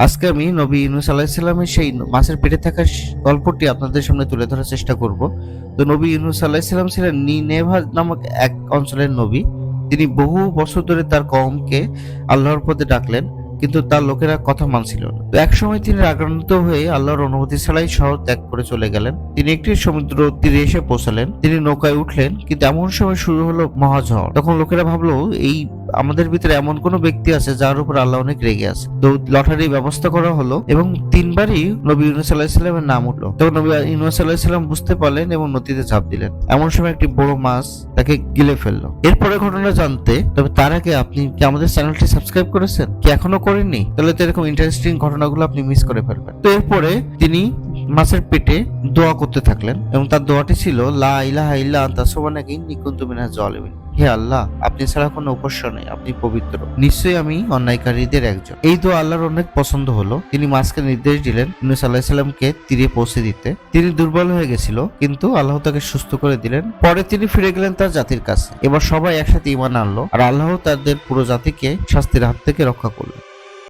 আজকে আমি নবী ইউনূস আলাইহিস সালামের সেই মাছের পেটে থাকা গল্পটি আপনাদের সামনে তুলে ধরার চেষ্টা করব। তো নবী ইউনূস আলাইহিস সালাম ছিলেন নিনেভা নামক এক অঞ্চলের নবী। তিনি বহু বছর ধরে তার কওমকে আল্লাহর পথে ডাকলেন, কিন্তু তার লোকেরা কথা মানছিল না। তো একসময় তিনি রাগান্বিত হয়ে আল্লাহর অনুমতি ছাড়াই শহর ত্যাগ করে চলে গেলেন। তিনি একটি সমুদ্র তীরে এসে পৌঁছালেন। তিনি নৌকায় উঠলেন, কিন্তু এমন সময় শুরু হলো মহাঝড়। তখন লোকেরা ভাবলো, এই আমাদের ভিতরে এমন কোন ব্যক্তি আছে যার উপর আল্লাহ অনেক রেগে আছে। তো লটারির ব্যবস্থা করা হলো এবং 3বারই নবী ইউনূস আলাইহিস সালামের নাম উঠলো। তখন নবী ইউনূস আলাইহিস সালাম বুঝতে পারলেন এবং নদীতে ঝাঁপ দিলেন। এমন সময় একটি বড় মাছ তাকে গিলে ফেললো। এরপরে ঘটনা জানতে তবে তার আগে আপনি কি আমাদের চ্যানেলটি সাবস্ক্রাইব করেছেন? কি এখনো করেননি? তাহলে তো এরকম ইন্টারেস্টিং ঘটনাগুলো আপনি মিস করে ফেলবেন। তো এরপরে তিনি মাছের পেটে দোয়া করতে থাকলেন এবং তার দোয়াটি ছিল, লা ইলাহা ইল্লা আনতা সুবহানাকা ইন্নী কুনতু মিনাজ জালিমিন। হে আল্লাহ, আপনি ছাড়া কোনো উপাস্য নেই, আপনি পবিত্র, নিশ্চয়ই আমি অন্যায়কারীদের একজন। এই দোয়া আল্লাহর অনেক পছন্দ হলো। তিনি মাছকে নির্দেশ দিলেন ইউনূস আলাইহিস সালামকে তীরে পৌঁছে দিতে। তিনি দুর্বল হয়ে গেছিল, কিন্তু আল্লাহ তাকে সুস্থ করে দিলেন। পরে তিনি ফিরে গেলেন তার জাতির কাছে। এবার সবাই একসাথে ঈমান আনলো আর আল্লাহ তাদের পুরো জাতিকে শাস্তির হাত থেকে রক্ষা করলেন।